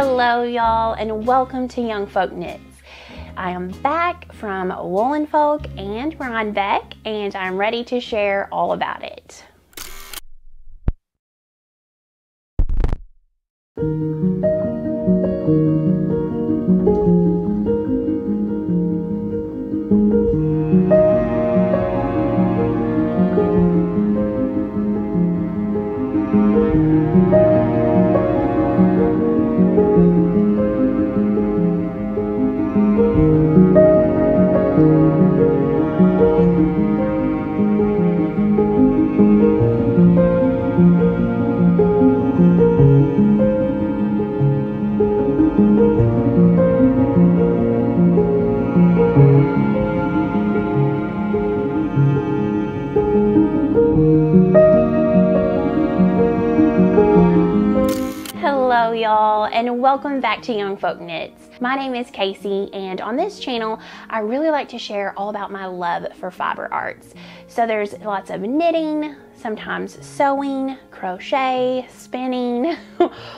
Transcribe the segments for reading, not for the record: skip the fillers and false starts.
Hello y'all, and welcome to YoungFolkKnits. I am back from YoungFolk and Rhinebeck, and I'm ready to share all about it. Hello y'all, and welcome back to YoungFolkKnits. My name is Casey, and on this channel I really like to share all about my love for fiber arts. So there's lots of knitting, sometimes sewing, crochet, spinning,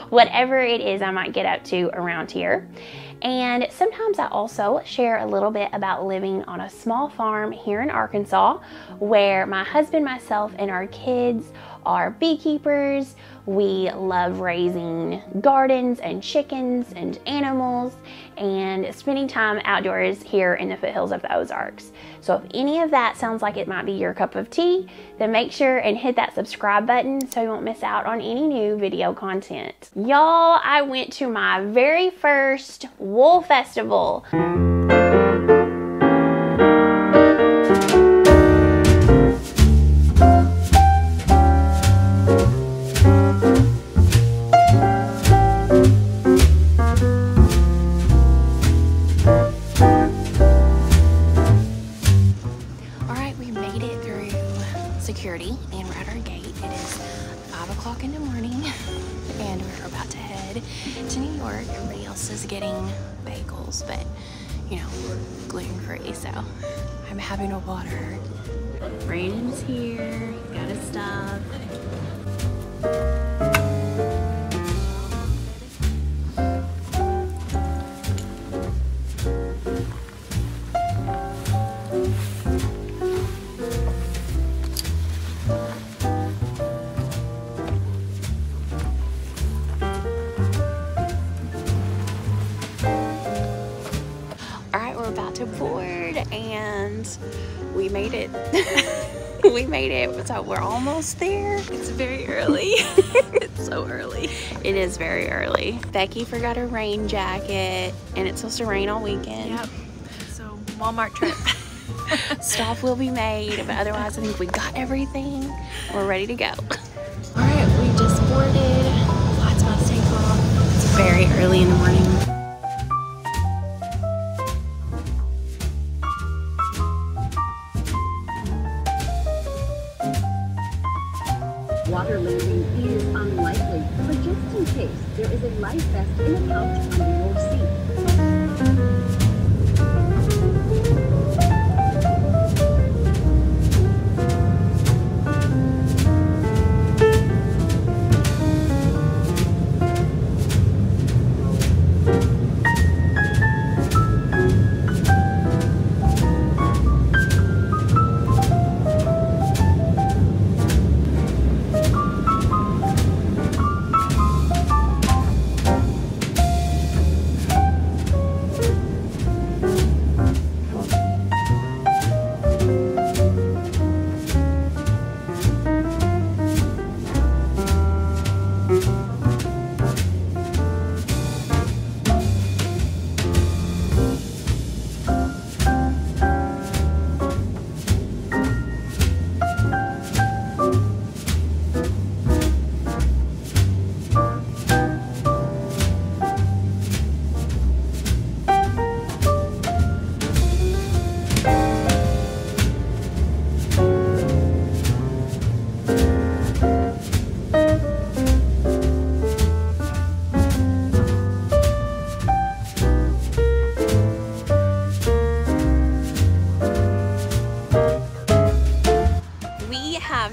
whatever it is I might get up to around here. And sometimes I also share a little bit about living on a small farm here in Arkansas, where my husband, myself, and our kids are beekeepers. We love raising gardens and chickens and animals and spending time outdoors here in the foothills of the Ozarks. So if any of that sounds like it might be your cup of tea, then make sure and hit that subscribe button so you won't miss out on any new video content. Y'all, I went to my very first wool festival. Security, and we're at our gate. It is 5 o'clock in the morning and we're about to head to New York. Everybody else is getting bagels, but you know, gluten-free, so I'm having a water. Brandon's here, he's got his stuff. To board, and we made it. We made it, so we're almost there. It's very early. It's so early. It is very early. Becky forgot her rain jacket, and it's supposed to rain all weekend. Yep. So Walmart trip. Stop will be made, but otherwise I think we got everything. We're ready to go. All right, we just boarded. Flight's about to take off. It's very early in the morning. Water landing is unlikely, but just in case, there is a life vest in a pouch under your seat.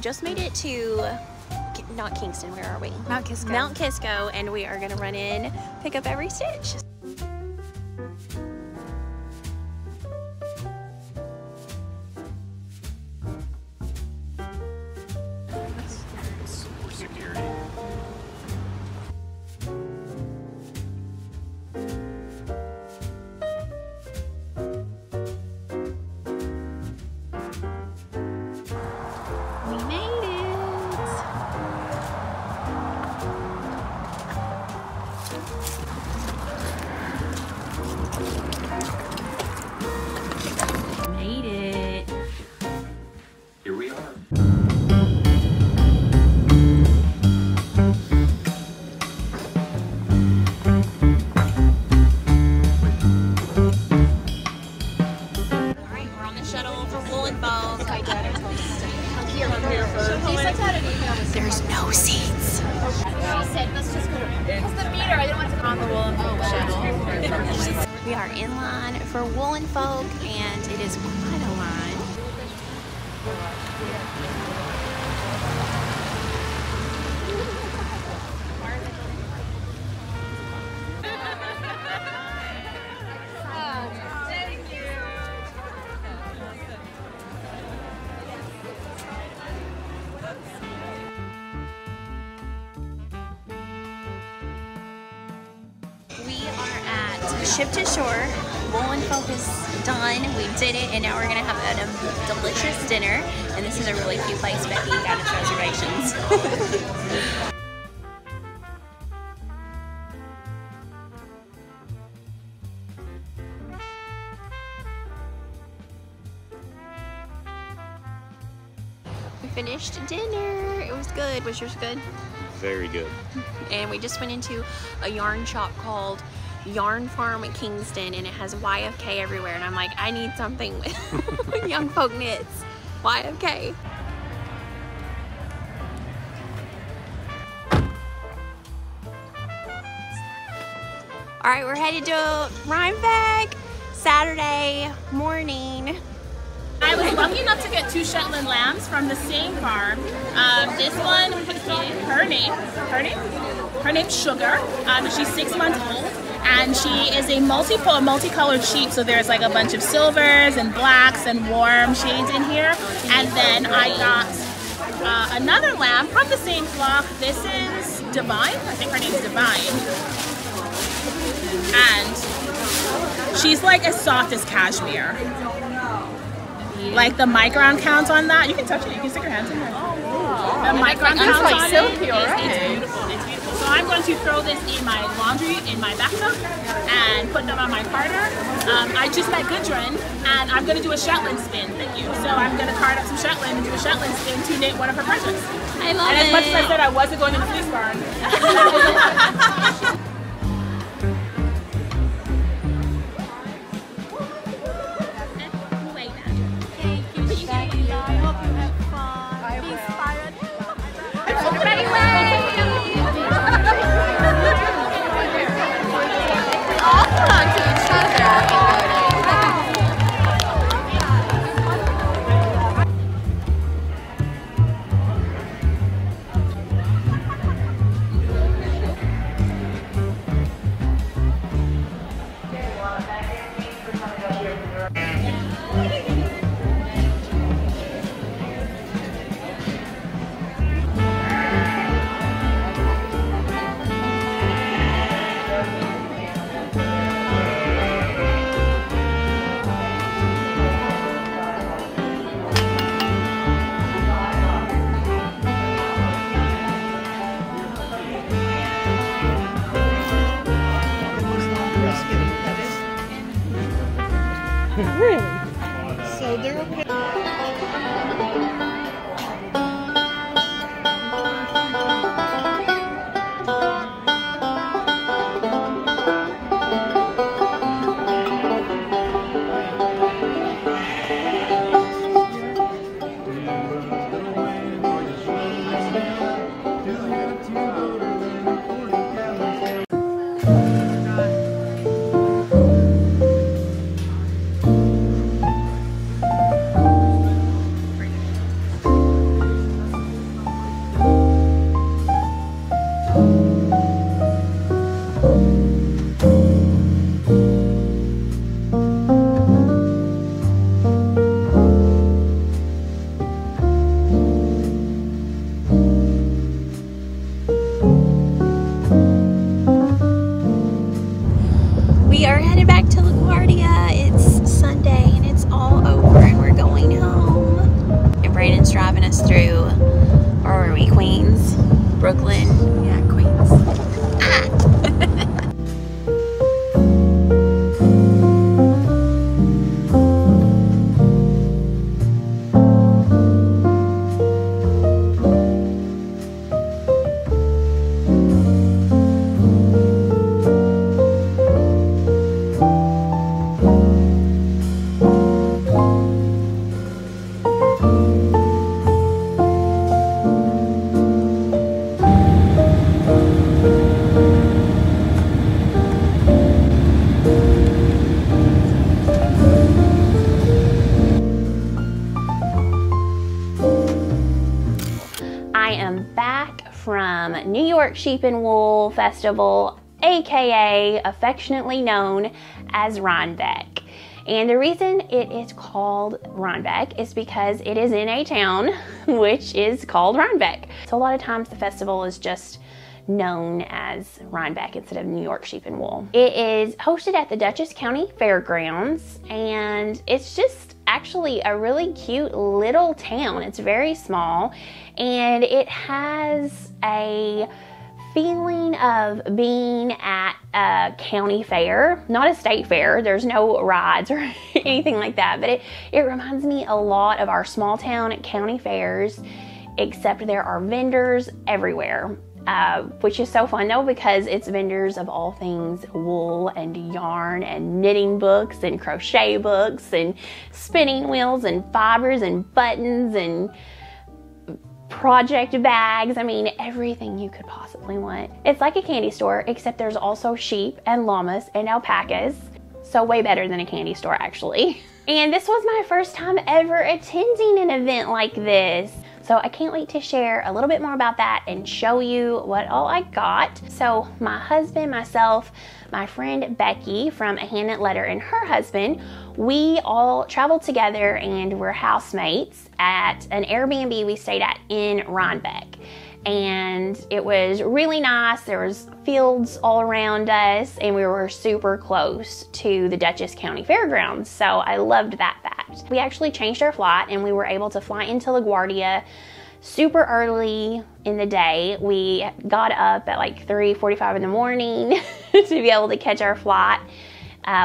Just made it to not Kingston, where are we? Mount Kisco. Mount Kisco, and we are gonna run in, pick up every stitch. For security. We made it. Made it. Here we are. Alright, we're on the shuttle for YoungFolk. There's no seats. She said, let's just go. Because the meter, I didn't want to go on the YoungFolk shuttle. We are in line for YoungFolk, and it is quite a line. We are at Ship to Shore. YoungFolk is done. We did it, and now we're gonna have a delicious dinner. And this is a really cute place. Becky got us reservations. We finished dinner. It was good. Was yours good? Very good. And we just went into a yarn shop called Yarn Farm at Kingston, and it has YFK everywhere, and I'm like, I need something with YoungFolkKnits. YFK. All right, we're headed to Rhinebeck Saturday morning. I was lucky enough to get 2 Shetland lambs from the same farm. This one, her name's Sugar. She's 6 months old, and she is a multicolored sheep. So there's like a bunch of silvers and blacks and warm shades in here. And then I got another lamb from the same flock. This is Divine. I think her name's Divine. And she's like as soft as cashmere. Like the micron count on that, you can touch it. You can stick your hands in there. The micron count on it is beautiful. It's beautiful. So I'm going to throw this in my laundry in my bathtub and put them on my carder. I just met Gudrun, and I'm going to do a Shetland spin. Thank you. So I'm going to card up some Shetland and do a Shetland spin to knit one of her projects. I love it. And as much as I said I wasn't going to the fleece barn. So they're okay. Brooklyn. Yeah, Queens. I am back from New York Sheep and Wool Festival, aka affectionately known as Rhinebeck. And the reason it is called Rhinebeck is because it is in a town which is called Rhinebeck. So a lot of times the festival is just known as Rhinebeck instead of New York Sheep and Wool. It is hosted at the Dutchess County Fairgrounds, and it's just actually a really cute little town. It's very small, and it has a feeling of being at a county fair, not a state fair. There's no rides or anything like that, but it reminds me a lot of our small town county fairs, except there are vendors everywhere. Which is so fun though, because it's vendors of all things wool and yarn and knitting books and crochet books and spinning wheels and fibers and buttons and project bags. I mean, everything you could possibly want. It's like a candy store, except there's also sheep and llamas and alpacas. So way better than a candy store, actually. And this was my first time ever attending an event like this. So I can't wait to share a little bit more about that and show you what all I got. So my husband, myself, my friend Becky from A Hand Knit Letter, and her husband, we all traveled together and were housemates at an Airbnb we stayed at in Rhinebeck. And it was really nice. There was fields all around us, and we were super close to the Dutchess County Fairgrounds, so I loved that fact. We actually changed our flight, and we were able to fly into LaGuardia super early in the day. We got up at like 3:45 in the morning to be able to catch our flight,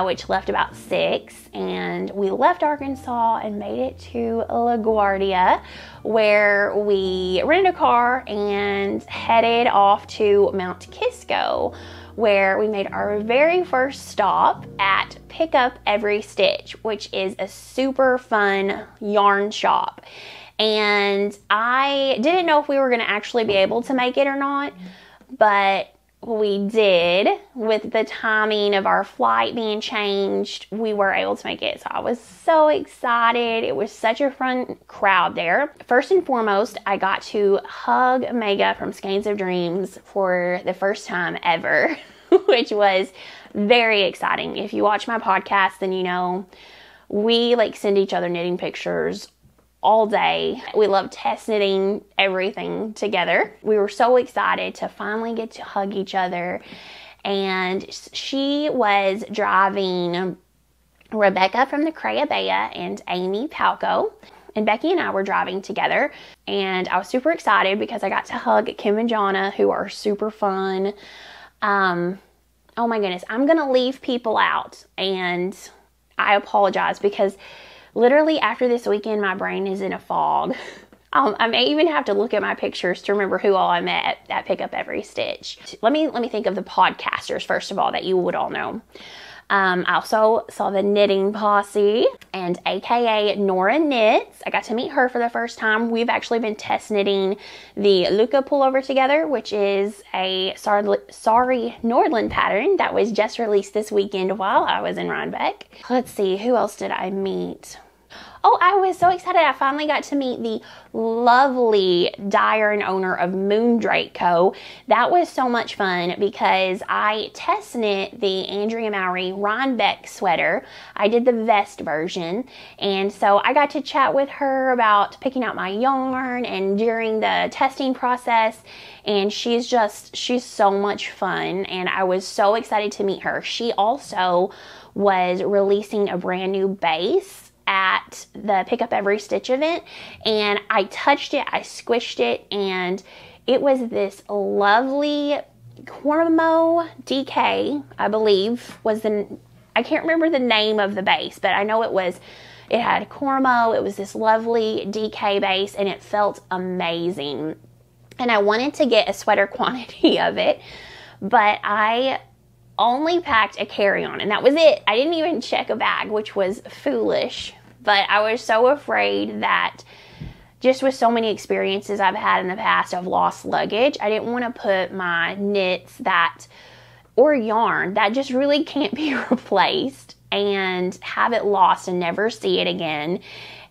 which left about 6, and we left Arkansas and made it to LaGuardia, where we rented a car and headed off to Mount Kisco, where we made our very first stop at Pick Up Every Stitch, which is a super fun yarn shop. And I didn't know if we were going to actually be able to make it or not, but we did. With the timing of our flight being changed, we were able to make it. So I was so excited. It was such a fun crowd there. First and foremost, I got to hug Mega from Skeins of Dreams for the first time ever, which was very exciting. If you watch my podcast, then you know we like send each other knitting pictures all day. We love test knitting everything together. We were so excited to finally get to hug each other. And she was driving Rebecca from the Crayabea and Amy Palco. And Becky and I were driving together. And I was super excited because I got to hug Kim and Jonna, who are super fun. Oh my goodness, I'm gonna leave people out, and I apologize because literally after this weekend, my brain is in a fog. I may even have to look at my pictures to remember who all I met at Pick Up Every Stitch. Let me think of the podcasters, first of all, that you would all know. I also saw the Knitting Posse and AKA Nora Knits. I got to meet her for the first time. We've actually been test knitting the Luca pullover together, which is a Sorry Nordland pattern that was just released this weekend while I was in Rhinebeck. Let's see, who else did I meet? Oh, I was so excited. I finally got to meet the lovely dyer and owner of Moondrake Co. That was so much fun because I test knit the Andrea Mowry Rhinebeck sweater. I did the vest version, and so I got to chat with her about picking out my yarn and during the testing process, and she's so much fun, and I was so excited to meet her. She also was releasing a brand new base at the Pick Up Every Stitch event, and I touched it, I squished it, and It was this lovely Cormo DK, I believe, I can't remember the name of the base, but I know it had Cormo. It was this lovely DK base, and it felt amazing. And I wanted to get a sweater quantity of it, but I only packed a carry-on, and that was it. I didn't even check a bag, which was foolish, but I was so afraid that just with so many experiences I've had in the past of lost luggage, I didn't want to put my knits or yarn that just really can't be replaced and have it lost and never see it again,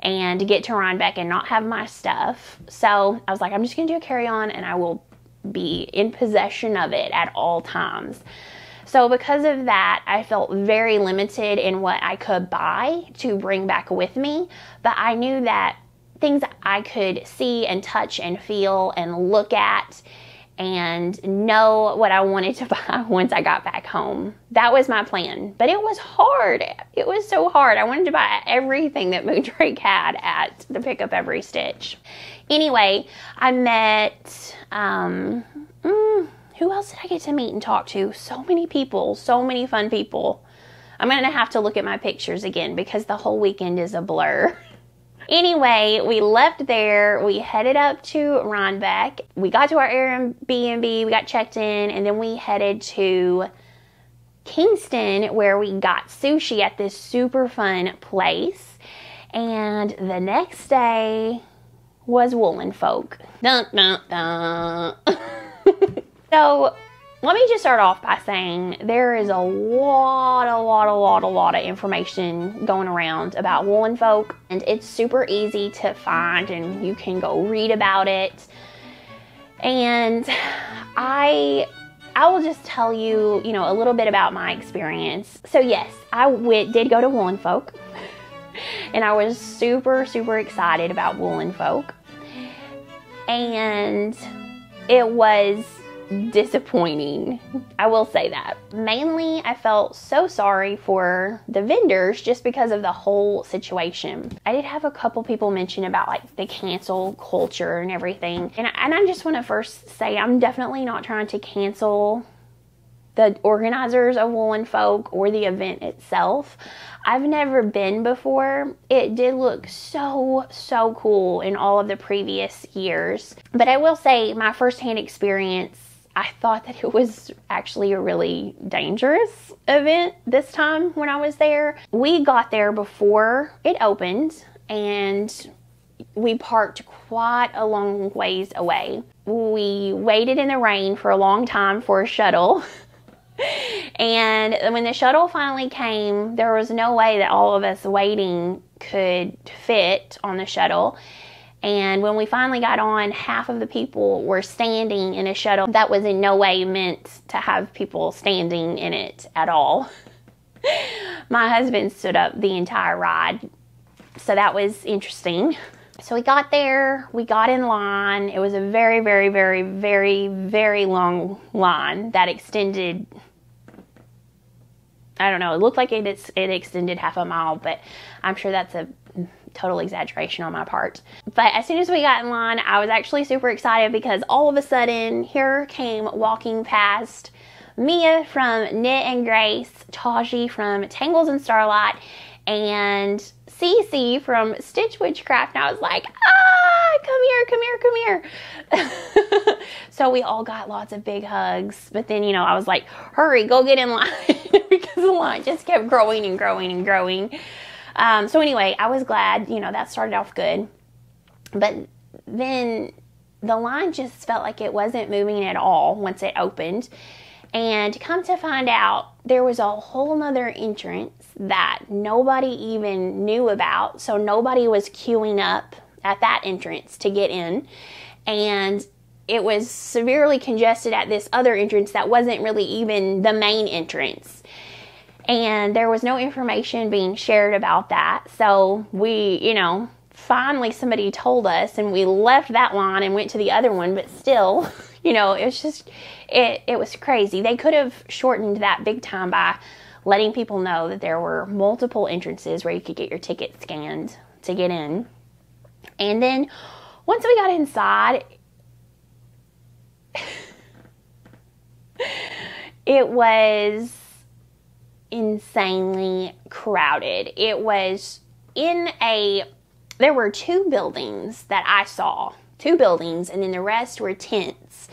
and get to Rhinebeck and not have my stuff. So I was like, I'm just going to do a carry-on, and I will be in possession of it at all times. So because of that, I felt very limited in what I could buy to bring back with me. But I knew that things I could see and touch and feel and look at and know what I wanted to buy once I got back home. That was my plan. But it was hard. It was so hard. I wanted to buy everything that Moondrake had at the Pick Up Every Stitch. Anyway, I met, who else did I get to meet and talk to? So many people, so many fun people. I'm going to have to look at my pictures again because the whole weekend is a blur. Anyway, we left there, we headed up to Rhinebeck, we got to our Airbnb, we got checked in, and then we headed to Kingston where we got sushi at this super fun place. And the next day was YoungFolk. Dun, dun, dun. So let me just start off by saying there is a lot of information going around about YoungFolk, and it's super easy to find, and you can go read about it. And I will just tell you, a little bit about my experience. So yes, I did go to YoungFolk, and I was super excited about YoungFolk, and it was disappointing. I will say that. Mainly, I felt so sorry for the vendors just because of the whole situation. I did have a couple people mention about like the cancel culture and everything. And I just want to first say I'm definitely not trying to cancel the organizers of YoungFolk or the event itself. I've never been before. It did look so cool in all of the previous years. But I will say my firsthand experience, I thought that it was actually a really dangerous event this time when I was there. We got there before it opened, and we parked quite a long ways away. We waited in the rain for a long time for a shuttle. And when the shuttle finally came, there was no way that all of us waiting could fit on the shuttle. And when we finally got on, half of the people were standing in a shuttle that was in no way meant to have people standing in it at all. My husband stood up the entire ride, so that was interesting. So we got there, we got in line. It was a very long line that extended, I don't know, it looked like it extended half a mile, but I'm sure that's a total exaggeration on my part. But as soon as we got in line, I was actually super excited because all of a sudden, here came walking past Mia from Knit and Grace, Taji from Tangles and Starlight, and Cece from Stitch Witchcraft. And I was like, come here. So we all got lots of big hugs. But then, I was like, hurry, go get in line because the line just kept growing and growing. So anyway, I was glad, that started off good. But then the line just felt like it wasn't moving at all once it opened. And come to find out, there was a whole nother entrance that nobody even knew about. So nobody was queuing up at that entrance to get in. And it was severely congested at this other entrance that wasn't really even the main entrance. And there was no information being shared about that. So we, finally somebody told us, and we left that line and went to the other one. But still, it was just, it was crazy. They could have shortened that big time by letting people know that there were multiple entrances where you could get your ticket scanned to get in. And then once we got inside, It was insanely crowded. It was there were 2 buildings that I saw. 2 buildings, and then the rest were tents.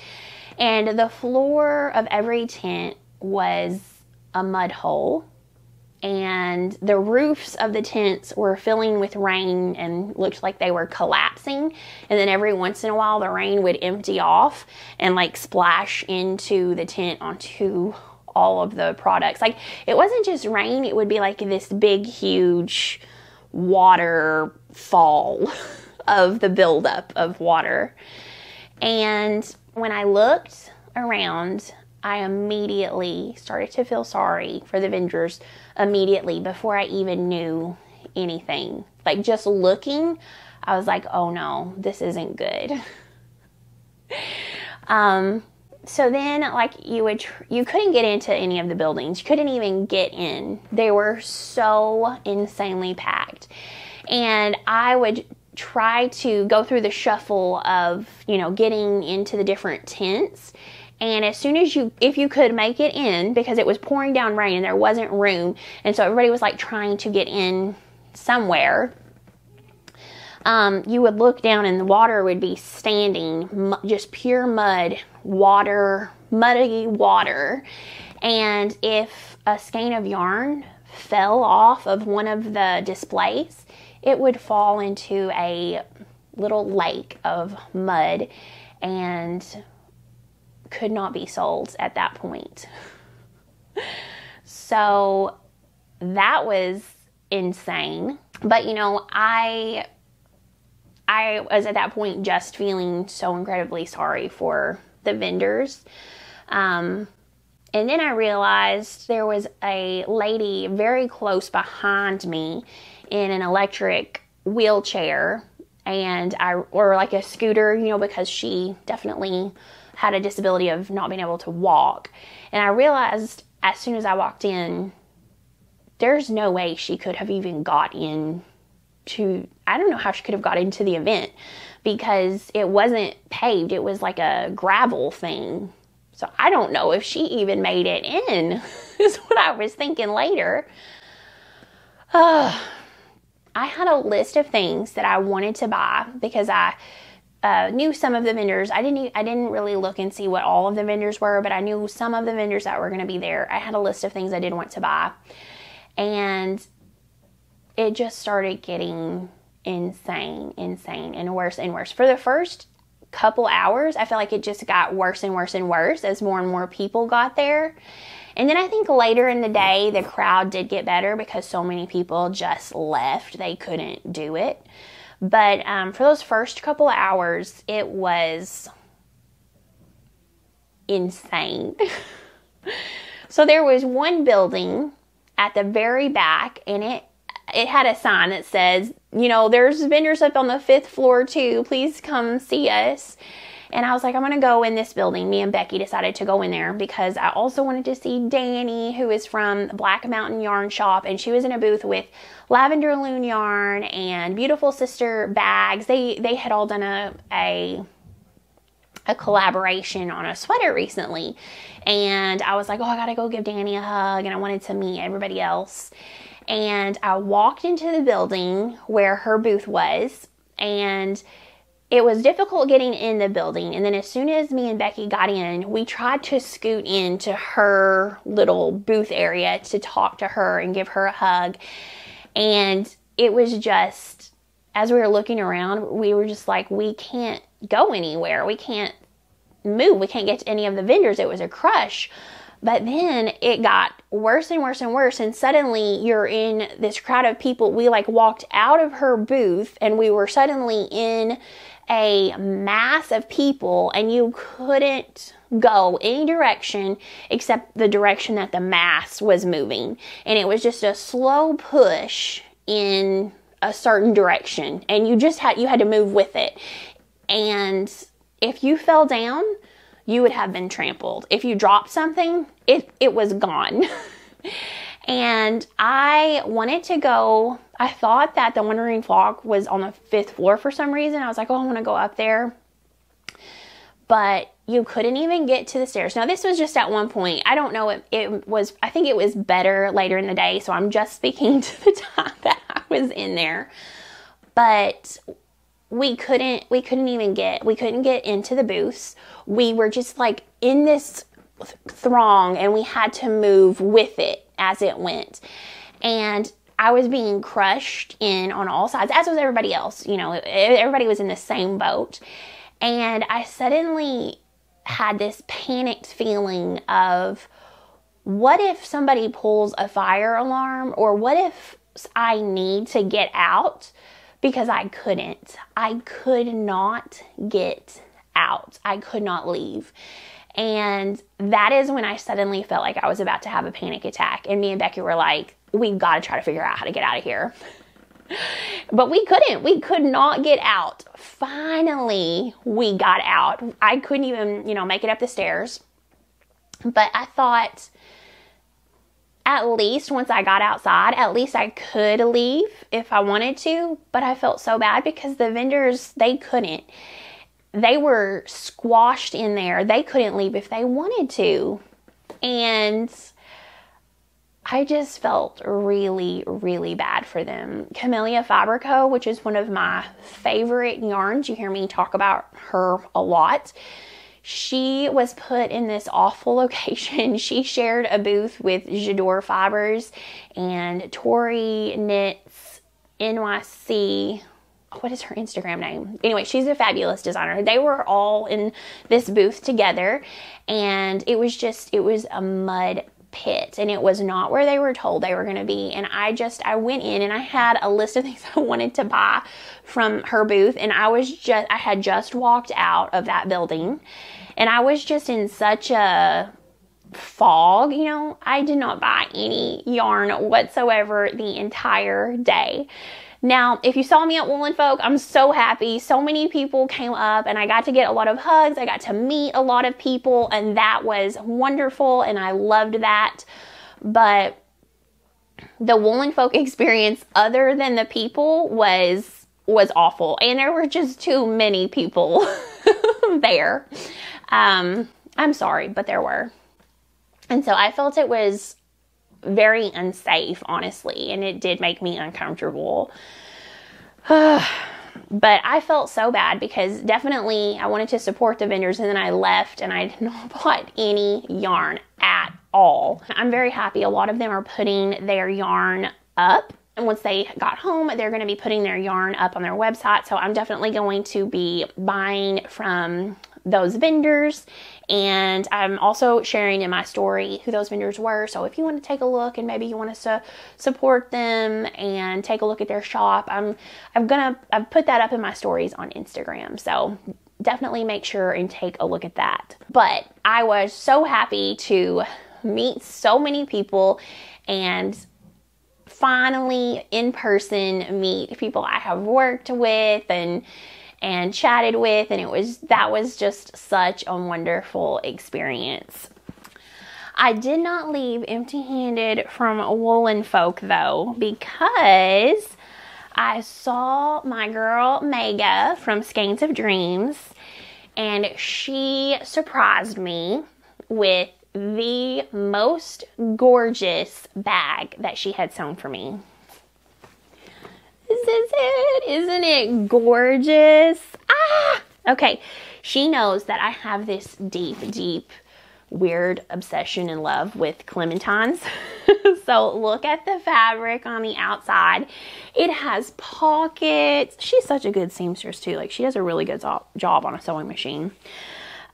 And the floor of every tent was a mud hole. And the roofs of the tents were filling with rain and looked like they were collapsing. And then every once in a while, the rain would empty off and like splash into the tent onto all of the products. Like, it wasn't just rain, it would be like this big, huge waterfall of the buildup of water. And when I looked around, I immediately started to feel sorry for the vendors immediately before I even knew anything. Like, just looking, I was like, oh no, this isn't good. So then, like, you couldn't get into any of the buildings. You couldn't even get in. They were so insanely packed. And I would try to go through the shuffle of, getting into the different tents. And as soon as if you could make it in, because it was pouring down rain and there wasn't room, and so everybody was like trying to get in somewhere, you would look down and the water would be standing, just pure muddy water. And if a skein of yarn fell off of one of the displays, it would fall into a little lake of mud and could not be sold at that point. So that was insane. But I was at that point just feeling so incredibly sorry for the vendors. And then I realized there was a lady very close behind me in an electric wheelchair or like a scooter, because she definitely had a disability of not being able to walk. And I realized as soon as I walked in, there's no way she could have even got in I don't know how she could have got into the event, because it wasn't paved. It was like a gravel thing. So I don't know if she even made it in, is what I was thinking later. I had a list of things that I wanted to buy because I knew some of the vendors. I didn't really look and see what all of the vendors were, but I knew some of the vendors that were going to be there. I had a list of things I did want to buy. And it just started getting insane, and worse and worse. For the first couple hours, I felt like it just got worse and worse and worse as more and more people got there. And then I think later in the day, the crowd did get better because so many people just left. They couldn't do it. But for those first couple of hours, it was insane. So there was one building at the very back, and it had a sign that says, there's vendors up on the 5th floor too. Please come see us. And I was like, I'm going to go in this building. Me and Becky decided to go in there because I also wanted to see Danny, who is from Black Mountain Yarn Shop. And she was in a booth with Lavender Loon Yarn and Beautiful Sister bags. They had all done a collaboration on a sweater recently. And I was like, I got to go give Danny a hug. And I wanted to meet everybody else. And I walked into the building where her booth was, and it was difficult getting in the building. And then as soon as me and Becky got in, we tried to scoot into her little booth area to talk to her and give her a hug. And it was just, as we were looking around, we were just like, we can't go anywhere. We can't move. We can't get to any of the vendors. It was a crush. But then it got worse and worse and worse. And suddenly you're in this crowd of people. We walked out of her booth and we were suddenly in a mass of people, and you couldn't go any direction except the direction that the mass was moving. And it was just a slow push in a certain direction, and you had to move with it. And if you fell down, you would have been trampled. If you dropped something, it was gone. And I wanted to go. I thought that the Wandering Flock was on the 5th floor for some reason. I was like, I want to go up there. But you couldn't even get to the stairs. Now, this was just at one point. I don't know, I think it was better later in the day, so I'm just speaking to the time that I was in there. But we couldn't get into the booths. We were just like in this throng, and we had to move with it as it went. And I was being crushed in on all sides, as was everybody else. You know, everybody was in the same boat. And I suddenly had this panicked feeling of, what if somebody pulls a fire alarm, or what if I need to get out? Because I could not get out. I could not leave. And that is when I suddenly felt like I was about to have a panic attack. And me and Becky were like, we've got to try to figure out how to get out of here. But we couldn't. We could not get out. Finally, we got out. I couldn't even, make it up the stairs. But I thought, at least once I got outside, at least I could leave if I wanted to. But I felt so bad because the vendors, they couldn't. They were squashed in there. They couldn't leave if they wanted to. And I just felt really, really bad for them. Camellia Fiber Co., which is one of my favorite yarns. You hear me talk about her a lot. She was put in this awful location. She shared a booth with J'adore Fibers and Tori Knits NYC. What is her Instagram name? Anyway, she's a fabulous designer. They were all in this booth together, and it was a mud pit, and it was not where they were told they were going to be. And I went in, and I had a list of things I wanted to buy from her booth, and I had just walked out of that building, and I was just in such a fog. I did not buy any yarn whatsoever the entire day. Now, if you saw me at YoungFolk, I'm so happy. So many people came up, and I got to get a lot of hugs. I got to meet a lot of people, and that was wonderful, and I loved that. But the YoungFolk experience, other than the people, was awful. And there were just too many people there. I'm sorry, but there were. And so I felt it was very unsafe, honestly, and it did make me uncomfortable. But I felt so bad because definitely I wanted to support the vendors, and then I left and I did not bought any yarn at all. I'm very happy. A lot of them are putting their yarn up, and once they got home, they're going to be putting their yarn up on their website. So I'm definitely going to be buying from those vendors, and I'm also sharing in my story who those vendors were. So if you want to take a look and maybe you want us to support them and take a look at their shop, I've put that up in my stories on Instagram. So definitely make sure and take a look at that. But I was so happy to meet so many people and finally in person meet people I have worked with and chatted with, and that was just such a wonderful experience. I did not leave empty-handed from YoungFolk though, because I saw my girl Mega from Skeins of Dreams, and she surprised me with the most gorgeous bag that she had sewn for me. This is it. Isn't it gorgeous? Okay. She knows that I have this deep, weird obsession and love with clementines. So look at the fabric on the outside. It has pockets. She's such a good seamstress too. Like, she does a really good job on a sewing machine.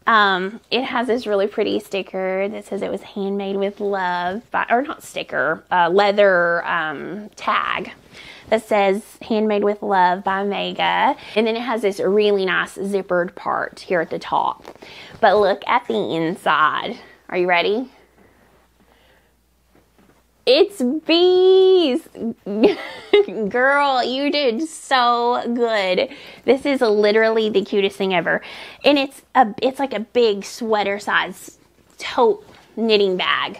It has this really pretty sticker that says it was handmade with love, leather tag that says handmade with love by Mega. And then it has this really nice zippered part here at the top. But look at the inside. Are you ready? It's bees. Girl, you did so good. This is literally the cutest thing ever. And it's like a big sweater size tote knitting bag.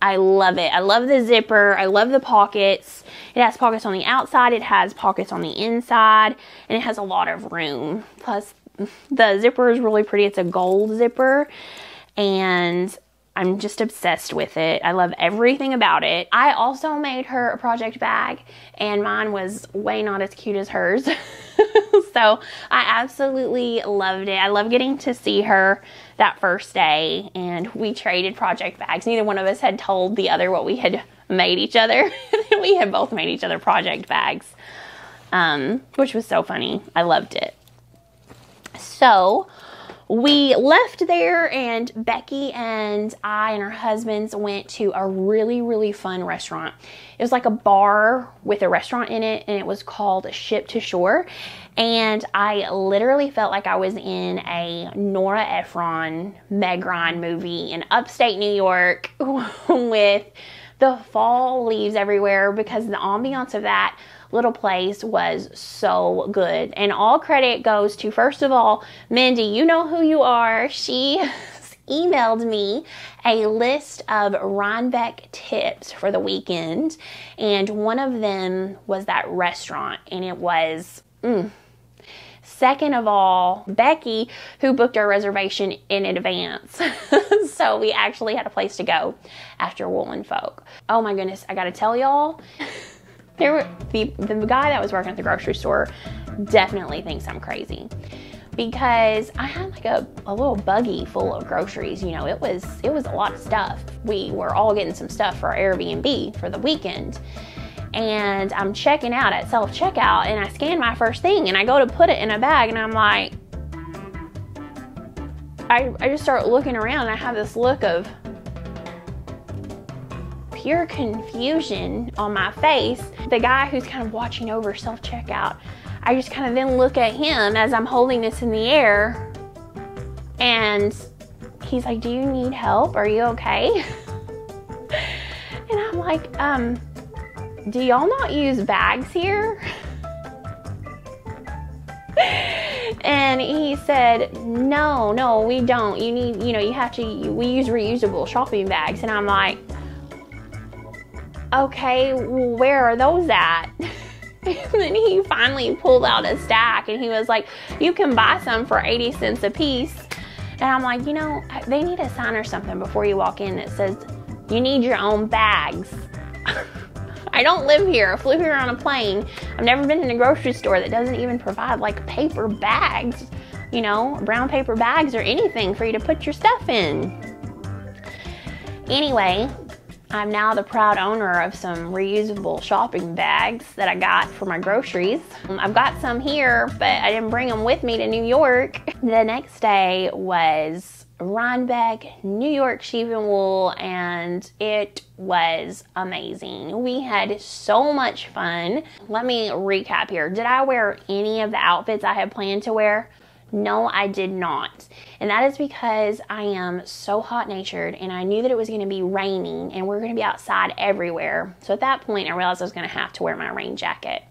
I love it. I love the zipper. I love the pockets. It has pockets on the outside. It has pockets on the inside. And it has a lot of room. Plus, The zipper is really pretty. It's a gold zipper, and I'm just obsessed with it. I love everything about it. I also made her a project bag, and mine was way not as cute as hers. So I absolutely loved it. I love getting to see her that first day, and we traded project bags. Neither one of us had told the other what we had made each other. We had both made each other project bags, which was so funny. I loved it. So we left there, and Becky and I and her husbands went to a really, really fun restaurant. It was like a bar with a restaurant in it, and it was called Ship to Shore. And I literally felt like I was in a Nora Ephron, Meg Ryan movie in upstate New York with the fall leaves everywhere, because the ambiance of that little place was so good. And all credit goes to, first of all, Mindy. You know who you are. She emailed me a list of Rhinebeck tips for the weekend, and one of them was that restaurant, and it was Second of all, Becky, who booked our reservation in advance. So we actually had a place to go after YoungFolk. Oh my goodness, I gotta tell y'all, the guy that was working at the grocery store definitely thinks I'm crazy, because I had like a little buggy full of groceries. You know, it was a lot of stuff. We were all getting some stuff for our Airbnb for the weekend. And I'm checking out at self-checkout, and I scan my first thing, and I go to put it in a bag, and I'm like, I just start looking around, and I have this look of pure confusion on my face. The guy who's kind of watching over self-checkout, I just kind of then look at him as I'm holding this in the air, and he's like, "Do you need help? Are you okay?" And I'm like, do y'all not use bags here? And he said, no, we don't. You need, we use reusable shopping bags. And I'm like, okay, well, where are those at? And then he finally pulled out a stack, and he was like, you can buy some for 80 cents a piece. And I'm like, they need a sign or something before you walk in that says, you need your own bags. I don't live here. I flew here on a plane. I've never been in a grocery store that doesn't even provide like paper bags, brown paper bags or anything for you to put your stuff in. Anyway, I'm now the proud owner of some reusable shopping bags that I got for my groceries. I've got some here, but I didn't bring them with me to New York. The next day was Rhinebeck, New York sheep and wool, and it was amazing. We had so much fun. Let me recap here. Did I wear any of the outfits I had planned to wear? No, I did not. And that is because I am so hot-natured, and I knew that it was going to be raining, and we're going to be outside everywhere. So at that point, I realized I was going to have to wear my rain jacket.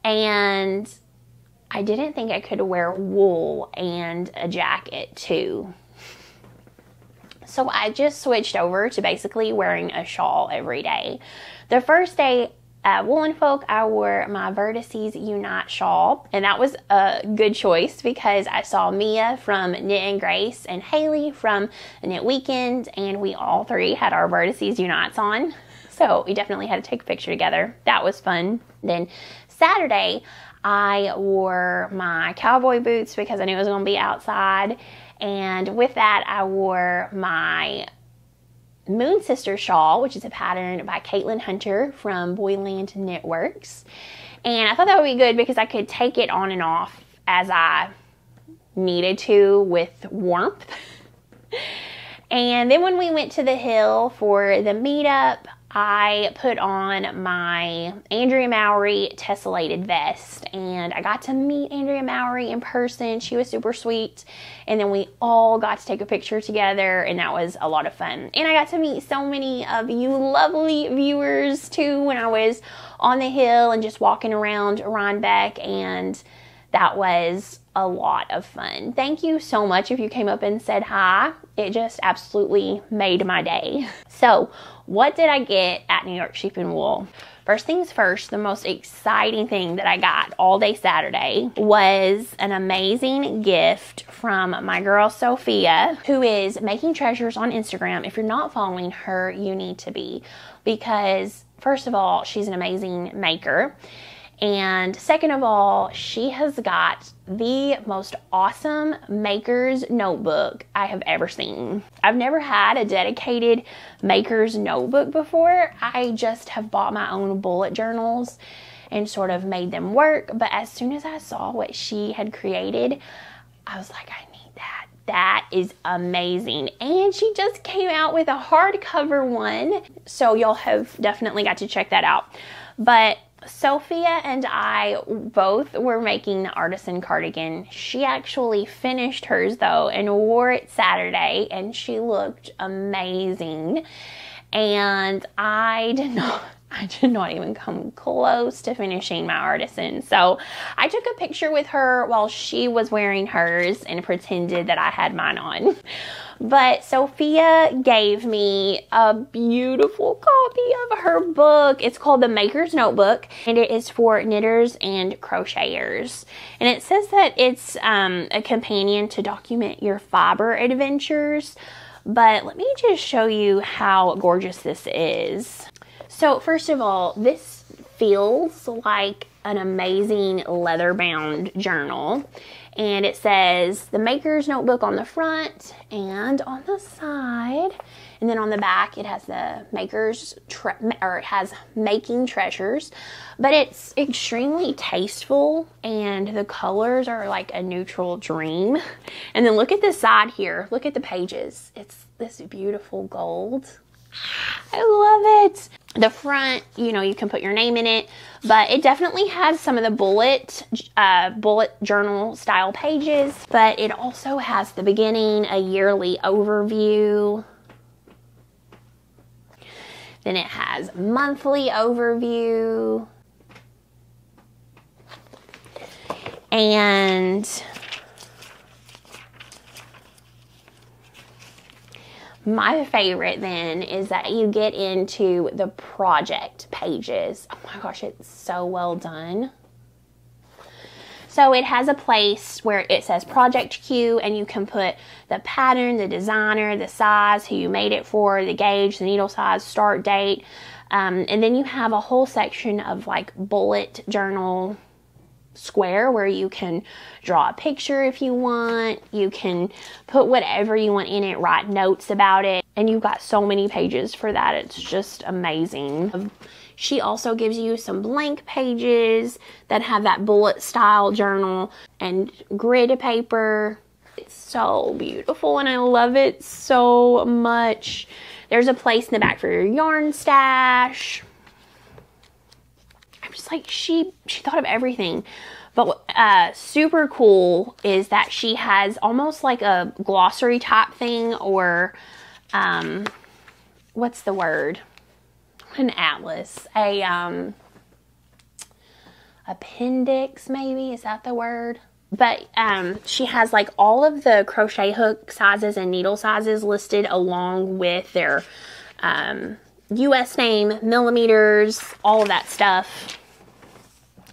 And I didn't think I could wear wool and a jacket too. So I just switched over to basically wearing a shawl every day. The first day at YoungFolk, I wore my Vertices Unite shawl, and that was a good choice because I saw Mia from Knit and Grace and Haley from Knit Weekend, and we all three had our Vertices Unites on. So we definitely had to take a picture together. That was fun. Then Saturday, I wore my cowboy boots because I knew I was going to be outside. And with that, I wore my Moonsisters shawl, which is a pattern by Caitlin Hunter from Boyland Knitworks. And I thought that would be good because I could take it on and off as I needed to with warmth. And then when we went to the hill for the meetup, I put on my Andrea Mowry tessellated vest, and I got to meet Andrea Mowry in person. She was super sweet, and then we all got to take a picture together, and that was a lot of fun. And I got to meet so many of you lovely viewers too when I was on the hill and just walking around Rhinebeck, and that was a lot of fun. Thank you so much if you came up and said hi. It just absolutely made my day. So what did I get at New York Sheep and Wool? First things first, the most exciting thing that I got all day Saturday was an amazing gift from my girl Sophia, who is Making Treasures on Instagram. If you're not following her, you need to be, because first of all, she's an amazing maker. And second of all, she has got the most awesome maker's notebook I have ever seen. I've never had a dedicated maker's notebook before. I just have bought my own bullet journals and sort of made them work. But as soon as I saw what she had created, I was like, I need that. That is amazing. And she just came out with a hardcover one. So y'all have definitely got to check that out. But Sophia and I both were making the artisan cardigan. She actually finished hers though and wore it Saturday, and she looked amazing. And I did not even come close to finishing my artisan. So I took a picture with her while she was wearing hers and pretended that I had mine on. But Sophia gave me a beautiful copy of her book. It's called The Maker's Notebook, and it is for knitters and crocheters. And it says that it's a companion to document your fiber adventures. But let me just show you how gorgeous this is. So first of all, this feels like an amazing leather-bound journal. And it says The Maker's Notebook on the front and on the side. And then on the back, it has the it has Making Treasures. But it's extremely tasteful, and the colors are like a neutral dream. And then look at the side here. Look at the pages. It's this beautiful gold. I love it. The front, you know, you can put your name in it, but it definitely has some of the bullet journal style pages, but it also has the beginning, a yearly overview. Then it has monthly overview. And my favorite then is that you get into the project pages. Oh my gosh, it's so well done. So it has a place where it says project queue, and you can put the pattern, the designer, the size, who you made it for, the gauge, the needle size, start date. And then you have a whole section of like bullet journal square where you can draw a picture if you want. You can put whatever you want in it, write notes about it, and you've got so many pages for that. It's just amazing. She also gives you some blank pages that have that bullet style journal and grid paper. It's so beautiful and I love it so much. There's a place in the back for your yarn stash. Just like she thought of everything. But super cool is that she has almost like a glossary type thing, or what's the word? An atlas, a appendix maybe, is that the word? But she has like all of the crochet hook sizes and needle sizes listed along with their US name, millimeters, all of that stuff.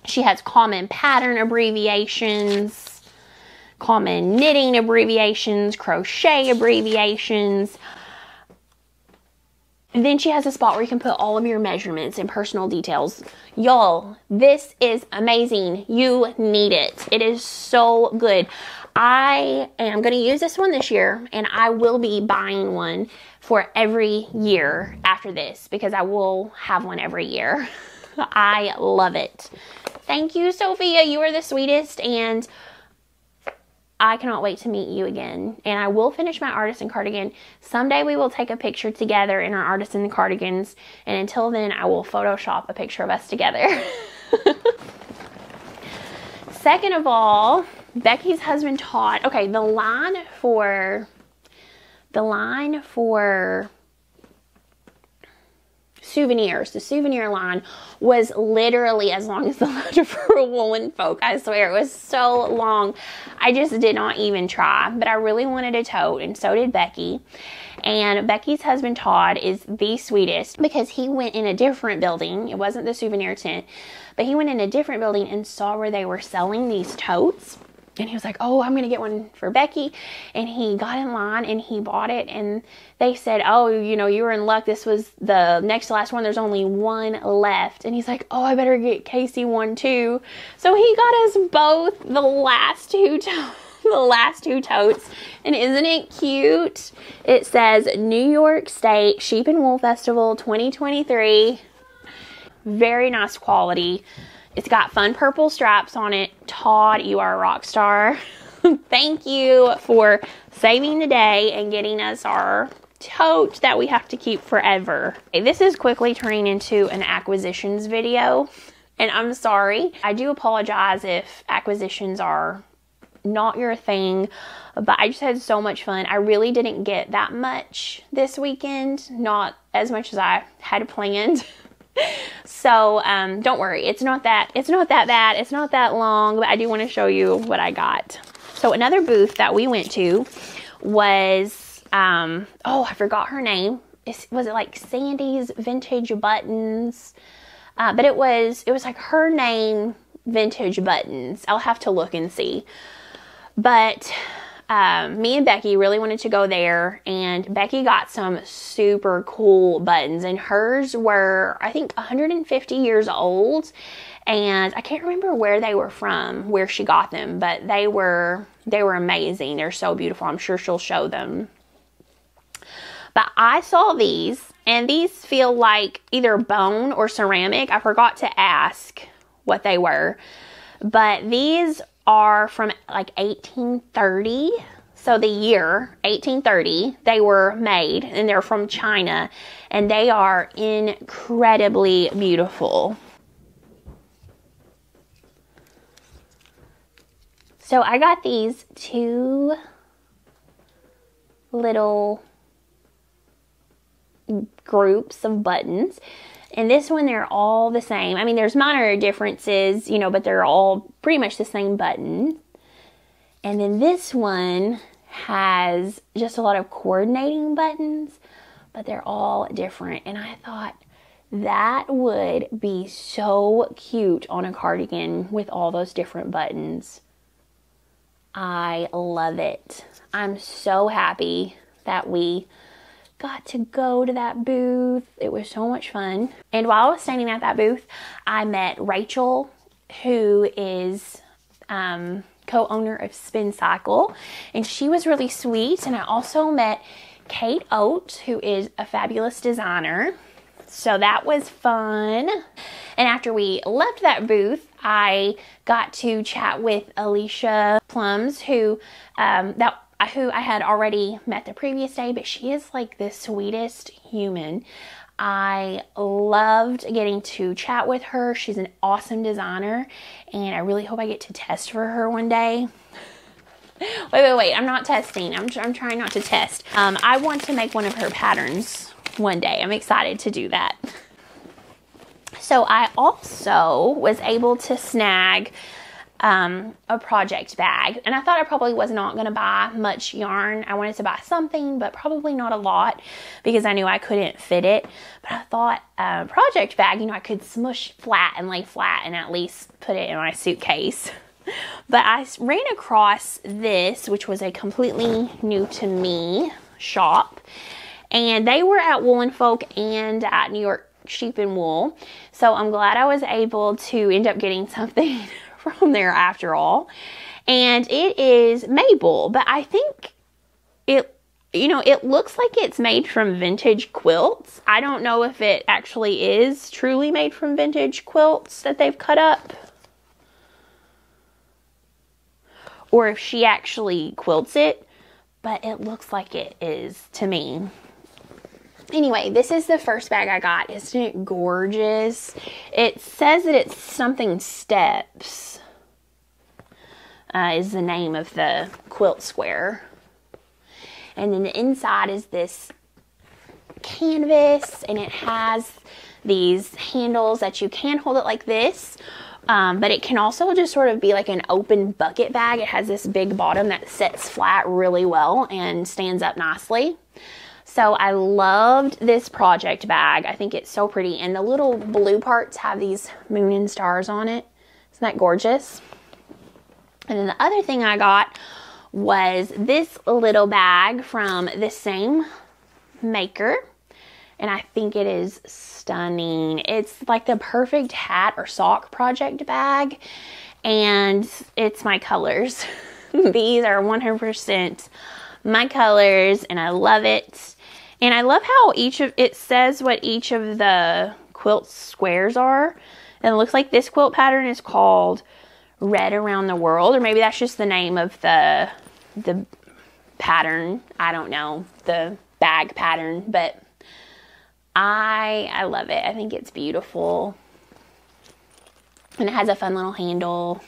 She has common pattern abbreviations, common knitting abbreviations, crochet abbreviations. And then she has a spot where you can put all of your measurements and personal details. Y'all, this is amazing. You need it. It is so good. I am going to use this one this year, and I will be buying one for every year after this because I will have one every year. I love it. Thank you, Sophia. You are the sweetest, and I cannot wait to meet you again. And I will finish my artisan cardigan. Someday we will take a picture together in our artisan cardigans, and until then I will Photoshop a picture of us together. Second of all, Becky's husband Todd, okay, the line for souvenirs. The souvenir line was literally as long as the line for YoungFolk. I swear, it was so long. I just did not even try, but I really wanted a tote, and so did Becky. And Becky's husband, Todd, is the sweetest because he went in a different building. It wasn't the souvenir tent, but he went in a different building and saw where they were selling these totes. And he was like, oh, I'm going to get one for Becky. And he got in line and he bought it. And they said, oh, you know, you were in luck. This was the next to last one. There's only one left. And he's like, oh, I better get Casey one too. So he got us both the last two totes. And isn't it cute? It says New York State Sheep and Wool Festival 2023. Very nice quality. It's got fun purple strapes on it. Todd, you are a rock star. Thank you for saving the day and getting us our tote that we have to keep forever. Okay, this is quickly turning into an acquisitions video, and I'm sorry. I do apologize if acquisitions are not your thing, but I just had so much fun. I really didn't get that much this weekend, not as much as I had planned. So don't worry, it's not that bad, it's not that long, but I do want to show you what I got. So another booth that we went to was oh, I forgot her name. Was it like Sandy's Vintage Buttons? But it was like her name, Vintage Buttons. I'll have to look and see. But me and Becky really wanted to go there, and Becky got some super cool buttons, and hers were, I think, 150 years old, and I can't remember where they were from, where she got them, but they were amazing. They're so beautiful. I'm sure she'll show them. But I saw these, and these feel like either bone or ceramic. I forgot to ask what they were, but these are from like 1830. So the year 1830 they were made, and they're from China, and they are incredibly beautiful. So I got these two little groups of buttons. And this one, they're all the same. I mean, there's minor differences, you know, but they're all pretty much the same button. And then this one has just a lot of coordinating buttons, but they're all different. And I thought that would be so cute on a cardigan with all those different buttons. I love it. I'm so happy that we got to go to that booth. It was so much fun. And while I was standing at that booth, I met Rachel, who is co-owner of Spin Cycle, and she was really sweet. And I also met Kate Oates, who is a fabulous designer. So that was fun. And after we left that booth, I got to chat with Alicia Plums, who I had already met the previous day, but she is like the sweetest human. I loved getting to chat with her. She's an awesome designer, and I really hope I get to test for her one day. Wait, I'm not testing. I'm trying not to test. I want to make one of her patterns one day. I'm excited to do that. So I also was able to snag a project bag, and I thought I probably was not going to buy much yarn. I wanted to buy something, but probably not a lot, because I knew I couldn't fit it. But I thought a project bag, you know, I could smush flat and lay flat and at least put it in my suitcase. But I ran across this, which was a completely new to me shop, and they were at YoungFolk and at New York Sheep and Wool. So I'm glad I was able to end up getting something from there after all. And it is Mabel, but I think it looks like it's made from vintage quilts. I don't know if it actually is truly made from vintage quilts that they've cut up, or if she actually quilts it, but it looks like it is to me. Anyway, this is the first bag I got. Isn't it gorgeous? It says that it's something Steps is the name of the quilt square. And then the inside is this canvas, and it has these handles that you can hold it like this, but it can also just sort of be like an open bucket bag. It has this big bottom that sits flat really well and stands up nicely. So I loved this project bag. I think it's so pretty. And the little blue parts have these moon and stars on it. Isn't that gorgeous? And then the other thing I got was this little bag from the same maker. And I think it is stunning. It's like the perfect hat or sock project bag. And it's my colors. These are 100% my colors, and I love it. And I love how it says what each of the quilt squares are. And it looks like this quilt pattern is called Red Around the World, or maybe that's just the name of the pattern. I don't know, the bag pattern, but I love it. I think it's beautiful. And it has a fun little handle.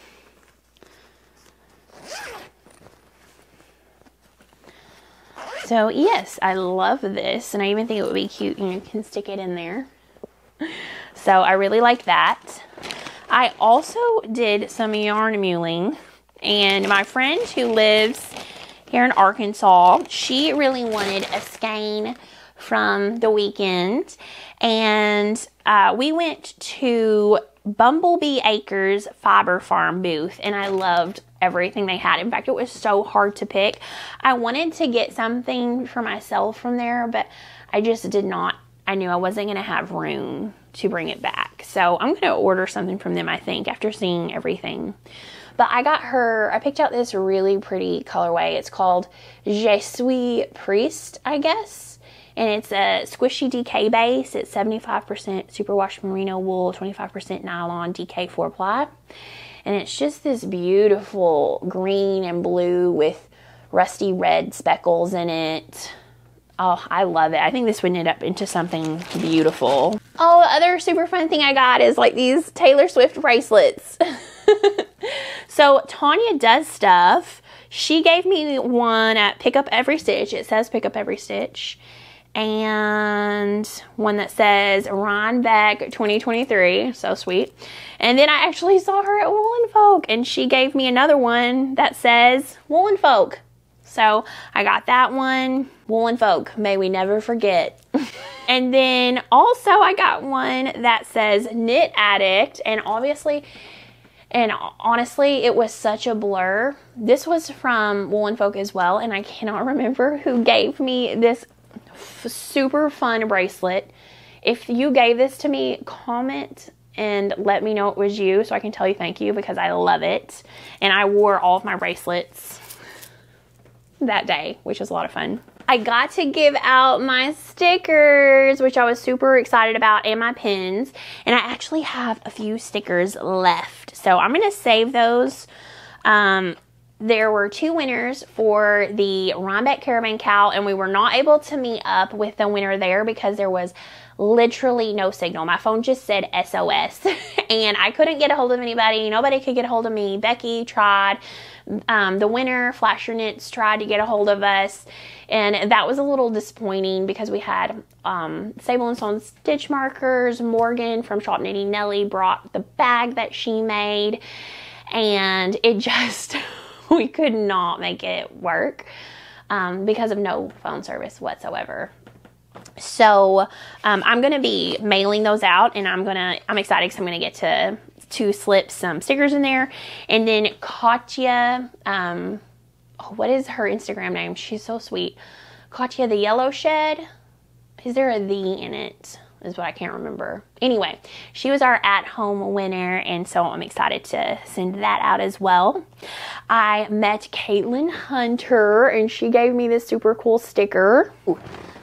So yes, I love this, and I even think it would be cute, and you can stick it in there. So I really like that. I also did some yarn mulling, and my friend who lives here in Arkansas, she really wanted a skein from the weekend, and we went to Bumblebee Acres Fiber Farm booth, and I loved everything they had. In fact, it was so hard to pick. I wanted to get something for myself from there, but I just did not. I knew I wasn't going to have room to bring it back. So I'm going to order something from them, I think, after seeing everything. But I picked out this really pretty colorway. It's called Je suis Priest, I guess. And it's a squishy DK base. It's 75% superwash merino wool, 25% nylon DK 4-ply. And it's just this beautiful green and blue with rusty red speckles in it. Oh, I love it. I think this would knit up into something beautiful. Oh, the other super fun thing I got is like these Taylor Swift bracelets. So Tanya does stuff. She gave me one at Pick Up Every Stitch. It says Pick Up Every Stitch. And one that says Rhinebeck 2023. So sweet. And then I actually saw her at YoungFolk, and she gave me another one that says YoungFolk. So I got that one. YoungFolk, may we never forget. And then also I got one that says Knit Addict, and honestly, it was such a blur. This was from YoungFolk as well, and I cannot remember who gave me this super fun bracelet. If you gave this to me, comment and let me know it was you so I can tell you thank you, because I love it. And I wore all of my bracelets that day, which was a lot of fun. I got to give out my stickers, which I was super excited about, and my pins. And I actually have a few stickers left, so I'm going to save those. There were 2 winners for the Rhinebeck Caravan Cow, and we were not able to meet up with the winner there because there was literally no signal. My phone just said SOS, and I couldn't get a hold of anybody. Nobody could get a hold of me. Becky tried. The winner, Flasher Knits, tried to get a hold of us, and that was a little disappointing because we had Sable and Stone stitch markers. Morgan from Shop Knitting Nelly brought the bag that she made, and it just... we could not make it work because of no phone service whatsoever. So I'm going to be mailing those out, and I'm excited because I'm going to get to slip some stickers in there. And then Katya, what is her Instagram name? She's so sweet. Katya the Yellow Shed. Is there a "the" in it? Is what I can't remember. Anyway, she was our at-home winner, and so I'm excited to send that out as well. I met Caitlin Hunter, and she gave me this super cool sticker. Ooh,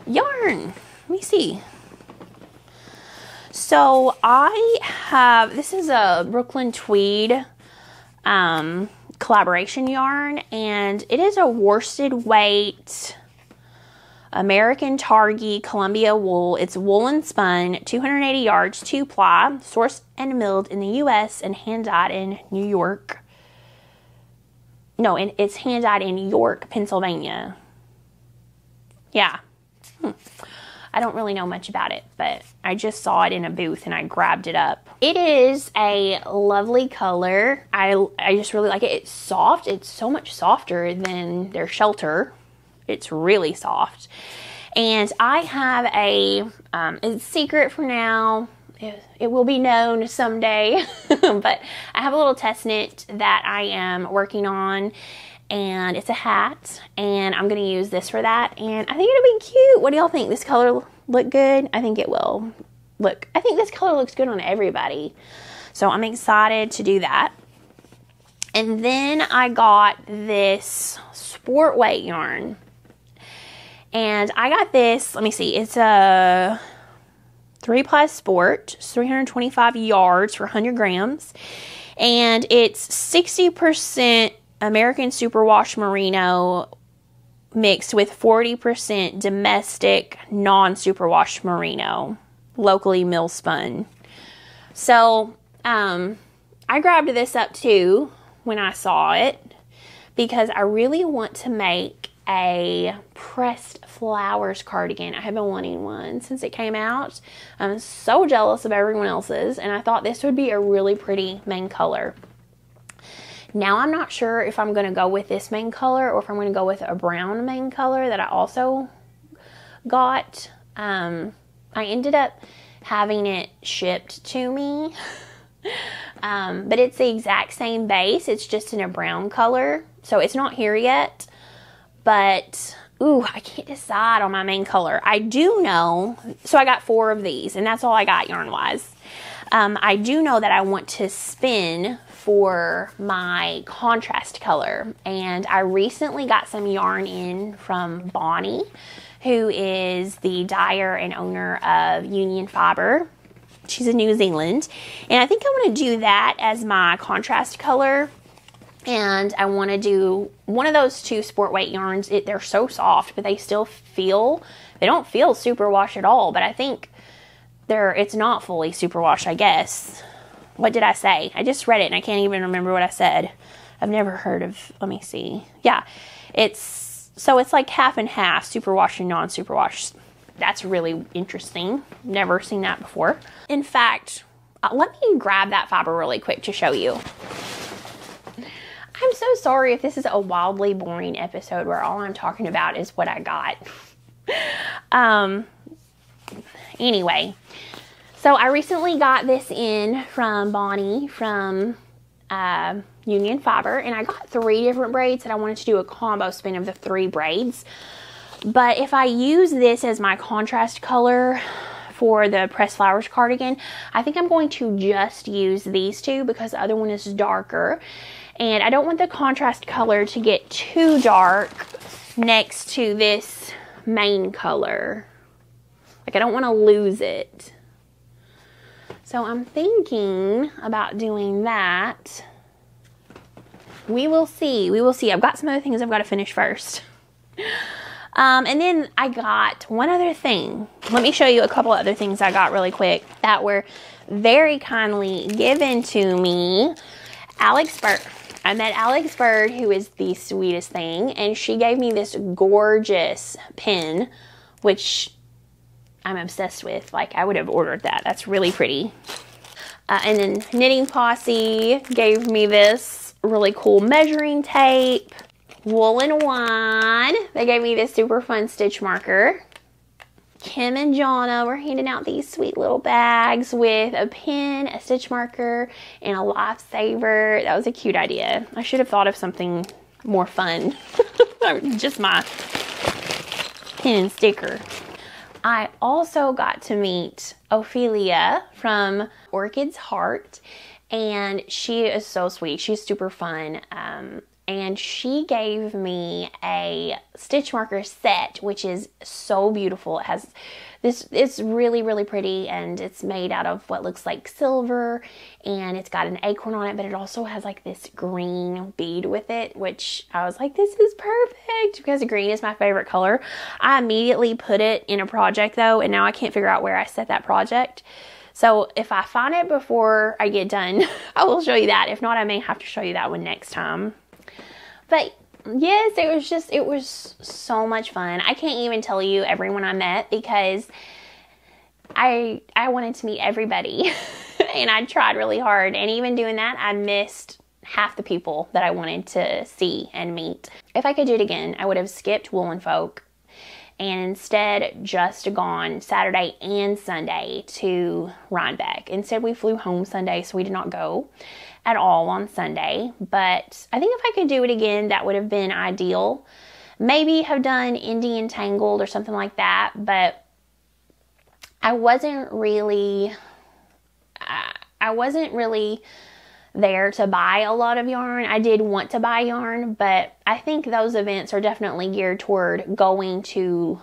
yarn. Let me see. So this is a Brooklyn Tweed collaboration yarn, and it is a worsted weight American Targhee Columbia wool. It's woolen spun, 280 yards, 2-ply, sourced and milled in the U.S. and hand-dyed in New York. No, it's hand-dyed in York, Pennsylvania. Yeah. I don't really know much about it, but I just saw it in a booth and I grabbed it up. It is a lovely color. I just really like it. It's soft. It's so much softer than their Shelter. It's really soft. And I have it's secret for now. It will be known someday, but I have a little test knit that I am working on, and it's a hat, and I'm going to use this for that, and I think it'll be cute. What do y'all think? This color look good? I think it will. Look, I think this color looks good on everybody, so I'm excited to do that. And then I got this sport weight yarn, and I got this, let me see, it's a 3-ply sport, 325 yards for 100 grams, and it's 60% American superwash merino mixed with 40% domestic non-superwash merino, locally mill spun. So I grabbed this up too when I saw it because I really want to make a pressed flowers cardigan. I have been wanting one since it came out. I'm so jealous of everyone else's, and I thought this would be a really pretty main color. Now I'm not sure if I'm going to go with this main color or if I'm going to go with a brown main color that I also got. I ended up having it shipped to me, but it's the exact same base. It's just in a brown color, so it's not here yet. But, ooh, I can't decide on my main color. I do know, so I got 4 of these, and that's all I got yarn-wise. I do know that I want to spin for my contrast color, and I recently got some yarn in from Bonnie, who is the dyer and owner of Union Fiber. She's in New Zealand, and I think I want to do that as my contrast color. And I want to do one of those 2 sport weight yarns. They're so soft, but they still feel, they don't feel superwash at all. But I think it's not fully superwash, I guess. What did I say? I just read it and I can't even remember what I said. I've never heard of, let me see. Yeah, it's like half and half, superwash and non-superwash. That's really interesting. Never seen that before. In fact, let me grab that fiber really quick to show you. I'm so sorry if this is a wildly boring episode where all I'm talking about is what I got. Anyway, so I recently got this in from Bonnie from Union Fiber, and I got 3 different braids, and I wanted to do a combo spin of the 3 braids. But if I use this as my contrast color for the pressed flowers cardigan, I think I'm going to just use these 2 because the other one is darker. And I don't want the contrast color to get too dark next to this main color. Like, I don't want to lose it. So I'm thinking about doing that. We will see. We will see. I've got some other things I've got to finish first. And then I got one other thing. Let me show you a couple other things I got really quick that were very kindly given to me. Alex Bird. I met Alex Bird, who is the sweetest thing, and she gave me this gorgeous pin, which I'm obsessed with. Like, I would have ordered that. That's really pretty. And then Knitting Posse gave me this really cool measuring tape. Wool and Wine, they gave me this super fun stitch marker. Kim and Jonna were handing out these sweet little bags with a pin, a stitch marker, and a lifesaver. That was a cute idea. I should have thought of something more fun. Just my pin and sticker. I also got to meet Ophelia from Orchid's Heart, and she is so sweet. She's super fun. And she gave me a stitch marker set, which is so beautiful. It has this, it's really, really pretty, and it's made out of what looks like silver, and it's got an acorn on it, but it also has like this green bead with it, which I was like, this is perfect, because green is my favorite color. I immediately put it in a project though, and now I can't figure out where I set that project. So if I find it before I get done, I will show you that. If not, I may have to show you that one next time. But Yes, it was so much fun. I can't even tell you everyone I met because I wanted to meet everybody and I tried really hard. And even doing that, I missed half the people that I wanted to see and meet. If I could do it again, I would have skipped YoungFolk and instead just gone Saturday and Sunday to Rhinebeck. Instead, we flew home Sunday, so we did not go at all on Sunday. But I think if I could do it again, that would have been ideal. Maybe have done Indian Tangled or something like that, but I wasn't really there to buy a lot of yarn. I did want to buy yarn, but I think those events are definitely geared toward going to,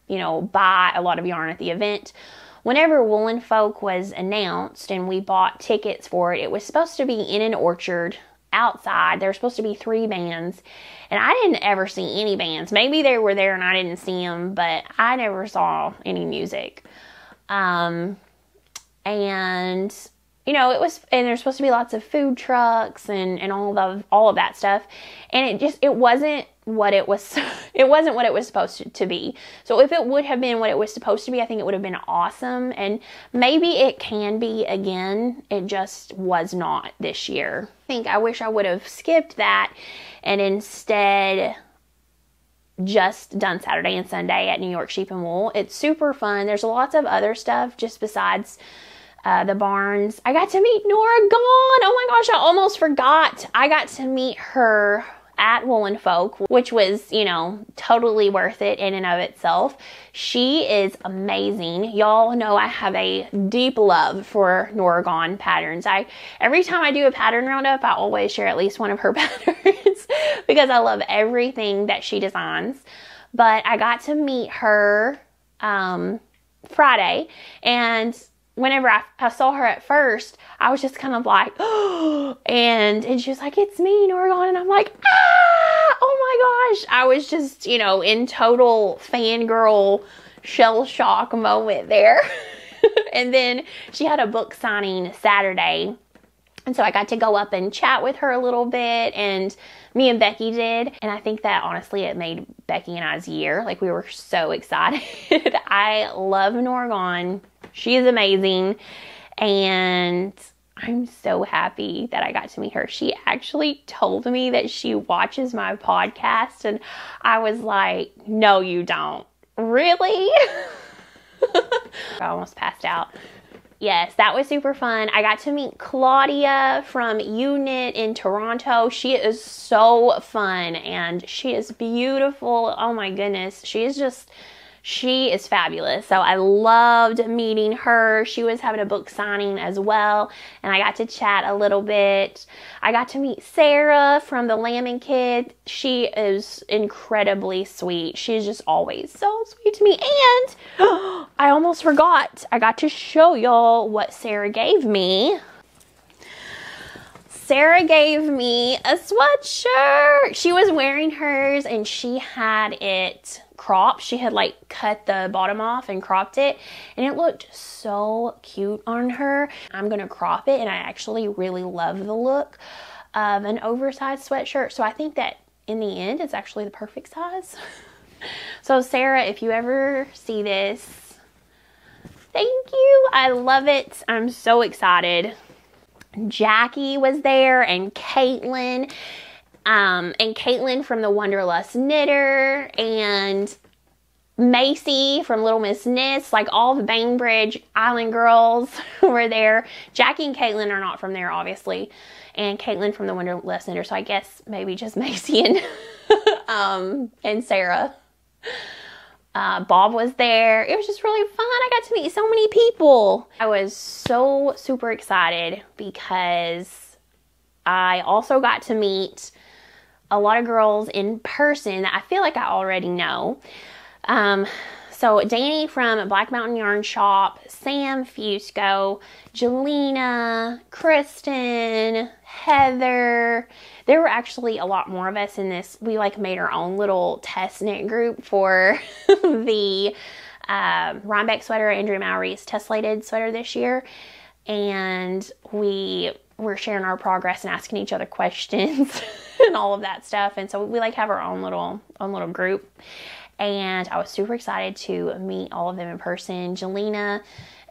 you know, buy a lot of yarn at the event. Whenever YoungFolk was announced and we bought tickets for it, it was supposed to be in an orchard outside. There were supposed to be 3 bands, and I didn't ever see any bands. Maybe they were there and I didn't see them, but I never saw any music. And you know, and there's supposed to be lots of food trucks and all of that stuff. And it wasn't what it was supposed to be. So if it would have been what it was supposed to be, I think it would have been awesome. And maybe it can be again. It just was not this year. I wish I would have skipped that and instead just done Saturday and Sunday at New York Sheep and Wool. It's super fun. There's lots of other stuff just besides the barns. I got to meet Nora Gone. Oh my gosh, I almost forgot. I got to meet her at YoungFolk, which was, you know, totally worth it in and of itself. She is amazing. Y'all know I have a deep love for Nora Gone patterns. Every time I do a pattern roundup, I always share at least one of her patterns because I love everything that she designs. But I got to meet her Friday, and whenever I saw her at first, I was just kind of like, oh, and she was like, it's me, Nora Gone, and I'm like, ah, oh my gosh. I was just, you know, in total fangirl shell shock moment there. And then she had a book signing Saturday, and so I got to go up and chat with her a little bit, and me and Becky did, and I think that honestly it made Becky and I's year. Like, we were so excited. I love Nora Gone. She is amazing, and I'm so happy that I got to meet her. She actually told me that she watches my podcast, and I was like, no, you don't. Really? I almost passed out. Yes, that was super fun. I got to meet Claudia from YoungKnit in Toronto. She is so fun, and she is beautiful. Oh my goodness. She is fabulous. So I loved meeting her. She was having a book signing as well, and I got to chat a little bit. I got to meet Sarah from the Lambing Kid. She is incredibly sweet. She's just always so sweet to me. And I almost forgot. I got to show y'all what Sarah gave me. Sarah gave me a sweatshirt. She was wearing hers and she had it cropped. She had like cut the bottom off and cropped it, and it looked so cute on her. I'm gonna crop it, and I actually really love the look of an oversized sweatshirt. So I think that in the end, it's actually the perfect size. So Sarah, if you ever see this, thank you. I love it. I'm so excited. Jackie was there, and Caitlin. And Caitlin from the Wanderlust Knitter, and Macy from Little Miss Knits. Like, all the Bainbridge Island girls were there. Jackie and Caitlin are not from there, obviously, and Caitlin from the Wanderlust Knitter. So I guess maybe just Macy and Sarah. Bob was there. It was just really fun. I got to meet so many people. I was so super excited because I also got to meet a lot of girls in person that I feel like I already know. So Danny from Black Mountain Yarn Shop, Sam Fusco, Jelena, Kristen, Heather. There were actually a lot more of us in this. We like made our own little test knit group for the Rhinebeck sweater, Andrea Mowry's tessellated sweater this year. And we were sharing our progress and asking each other questions. and all of that stuff. And so we like have our own little group. And I was super excited to meet all of them in person. Jelena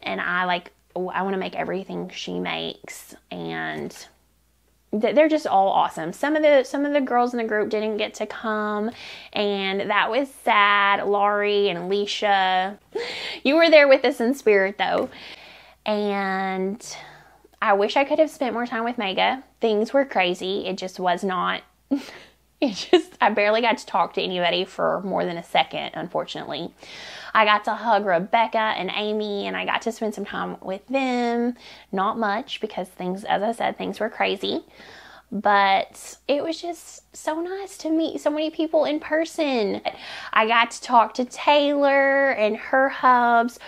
and I want to make everything she makes, and they're just all awesome. Some of the girls in the group didn't get to come, and that was sad. Laurie and Alicia, you were there with us in spirit though. And I wish I could have spent more time with Mega. Things were crazy. It just was not, I barely got to talk to anybody for more than a second, unfortunately. I got to hug Rebecca and Amy, and I got to spend some time with them. Not much, because things, as I said, things were crazy. But it was just so nice to meet so many people in person. I got to talk to Taylor and her hubs.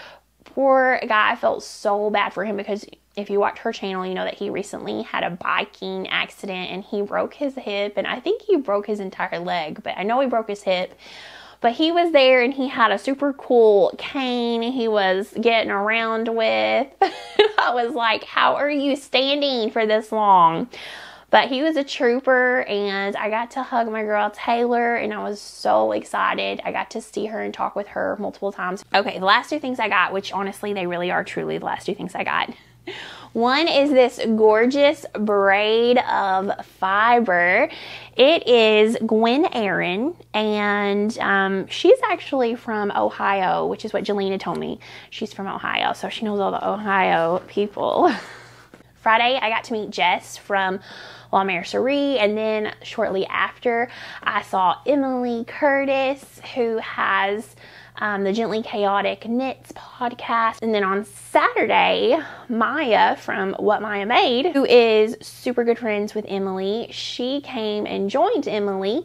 Poor guy, I felt so bad for him, because if you watch her channel, you know that he recently had a biking accident and he broke his hip, and I think he broke his entire leg, but I know he broke his hip. But he was there, and he had a super cool cane he was getting around with. I was like, how are you standing for this long? But he was a trooper, and I got to hug my girl Taylor, and I was so excited. I got to see her and talk with her multiple times. Okay, the last two things I got, which honestly, they really are truly the last two things I got. One is this gorgeous braid of fiber. It is Gwen Aaron, and she's actually from Ohio, which is what Jelena told me. She's from Ohio, so she knows all the Ohio people. Friday, I got to meet Jess from La Mercerie, and then shortly after, I saw Emily Curtis, who has the Gently Chaotic Knits podcast. And then on Saturday, Maya from What Maya Made, who is super good friends with Emily, she came and joined Emily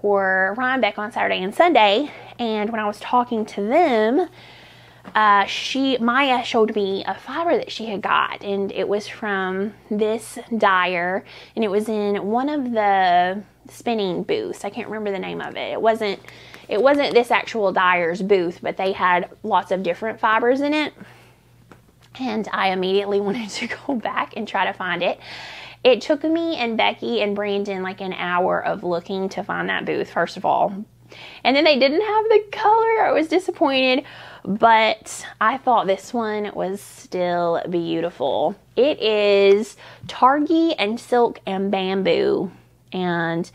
for Rhinebeck on Saturday and Sunday. And when I was talking to them, Maya showed me a fiber that she had got, and it was from this dyer, and it was in one of the spinning booths. I can't remember the name of it. It wasn't this actual dyer's booth, but they had lots of different fibers in it, and I immediately wanted to go back and try to find it. It took me and Becky and Brandon like an hour of looking to find that booth, first of all. And then they didn't have the color. I was disappointed, but I thought this one was still beautiful. It is Targhee and Silk and Bamboo, and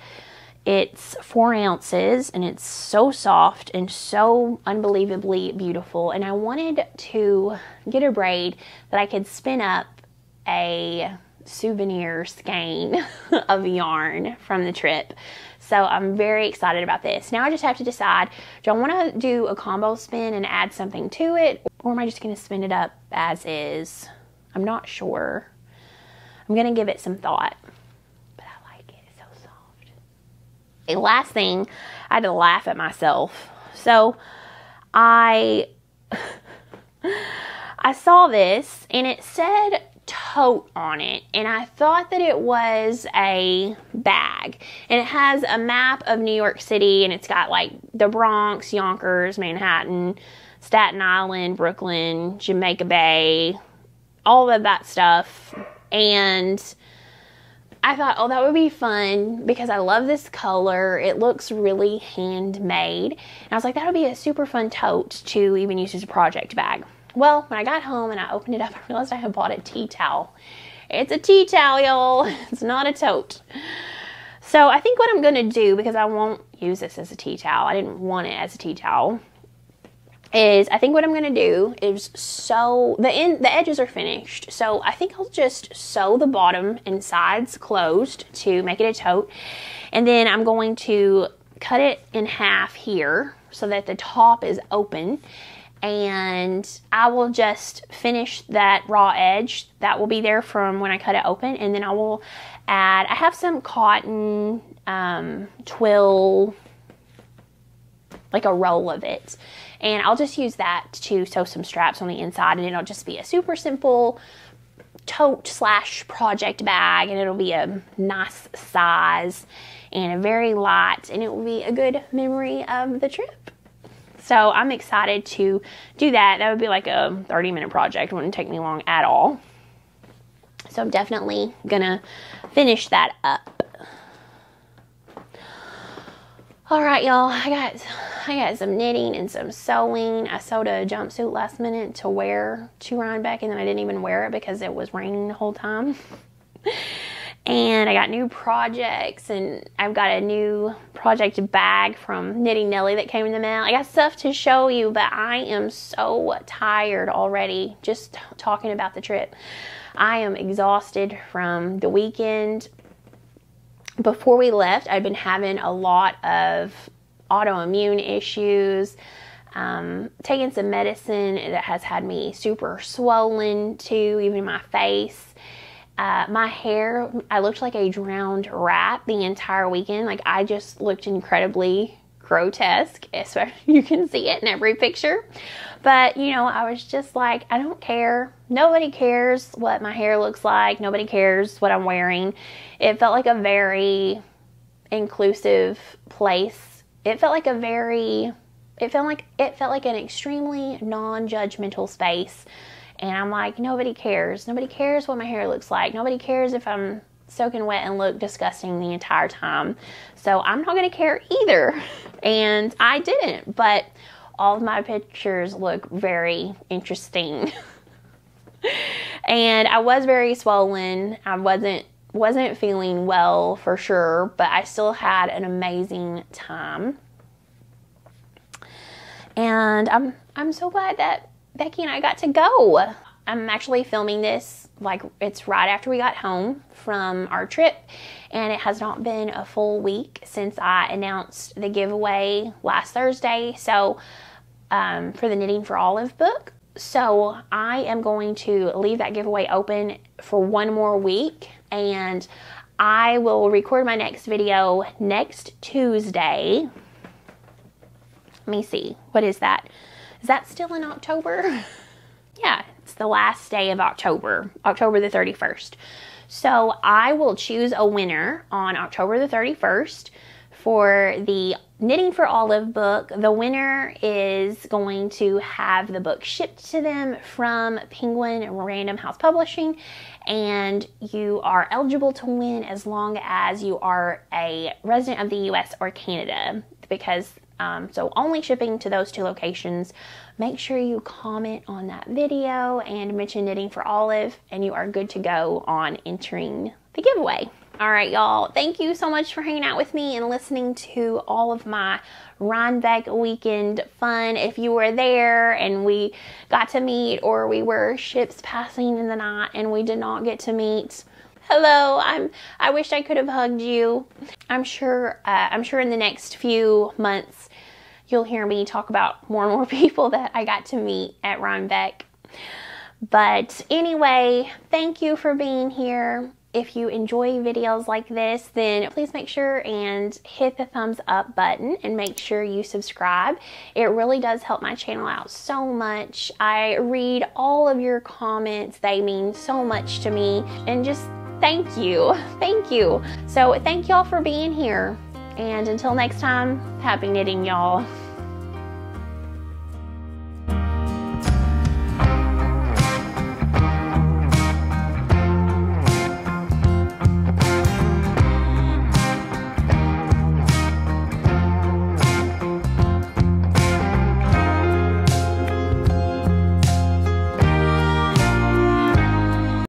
it's 4 ounces, and it's so soft and so unbelievably beautiful. And I wanted to get a braid that I could spin up a souvenir skein of yarn from the trip. So I'm very excited about this. Now I just have to decide, do I want to do a combo spin and add something to it, or am I just going to spin it up as is? I'm not sure. I'm going to give it some thought, but I like it. It's so soft. Okay, last thing, I had to laugh at myself. So I saw this, and it said tote on it, and I thought that it was a bag, and it has a map of New York City, and it's got like the Bronx, Yonkers, Manhattan, Staten Island, Brooklyn, Jamaica Bay, all of that stuff. And I thought, oh, that would be fun because I love this color. It looks really handmade, and I was like, that would be a super fun tote to even use as a project bag. Well, when I got home and I opened it up, I realized I had bought a tea towel. It's a tea towel, y'all. It's not a tote. So I think what I'm going to do, because I won't use this as a tea towel, I didn't want it as a tea towel, is I think what I'm going to do is sew, the edges are finished, so I think I'll just sew the bottom and sides closed to make it a tote. And then I'm going to cut it in half here so that the top is open. And I will just finish that raw edge that will be there from when I cut it open, and then I will add, I have some cotton twill, like a roll of it, and I'll just use that to sew some straps on the inside, and it'll just be a super simple tote / project bag, and it'll be a nice size and a very light, and it will be a good memory of the trip. So I'm excited to do that. That would be like a 30-minute project. It wouldn't take me long at all. So I'm definitely gonna finish that up. All right, y'all, I got some knitting and some sewing. I sewed a jumpsuit last minute to wear to Rhinebeck, and then I didn't even wear it because it was raining the whole time. And I got new projects, and I've got a new project bag from Knitting Nelly that came in the mail. I got stuff to show you, but I am so tired already just talking about the trip. I am exhausted from the weekend. Before we left, I'd been having a lot of autoimmune issues, taking some medicine that has had me super swollen too, even my face. My hair, I looked like a drowned rat the entire weekend. Like, I just looked incredibly grotesque, especially you can see it in every picture. But, you know, I was just like, I don't care. Nobody cares what my hair looks like. Nobody cares what I'm wearing. It felt like a very inclusive place. It felt like an extremely non-judgmental space. And I'm like, nobody cares. Nobody cares what my hair looks like. Nobody cares if I'm soaking wet and look disgusting the entire time. So I'm not going to care either. And I didn't. But all of my pictures look very interesting. And I was very swollen. I wasn't feeling well for sure. But I still had an amazing time. And I'm so glad that Becky and I got to go. I'm actually filming this like it's right after we got home from our trip, and it has not been a full week since I announced the giveaway last Thursday. So for the Knitting for Olive book. So I am going to leave that giveaway open for one more week, and I will record my next video next Tuesday. Let me see. What is that? Is that still in October? Yeah, it's the last day of October, October the 31st. So I will choose a winner on October the 31st for the Knitting for Olive book. The winner is going to have the book shipped to them from Penguin Random House Publishing, and you are eligible to win as long as you are a resident of the US or Canada, because so only shipping to those two locations. Make sure you comment on that video and mention Knitting for Olive, and you are good to go on entering the giveaway. All right, y'all. Thank you so much for hanging out with me and listening to all of my Rhinebeck weekend fun. If you were there and we got to meet, or we were ships passing in the night and we did not get to meet, hello. I wish I could have hugged you. I'm sure in the next few months you'll hear me talk about more and more people that I got to meet at Rhinebeck. But anyway, thank you for being here. If you enjoy videos like this, then please make sure and hit the thumbs up button and make sure you subscribe. It really does help my channel out so much. I read all of your comments. They mean so much to me, and just thank you. Thank you. So thank y'all for being here. And until next time, happy knitting, y'all.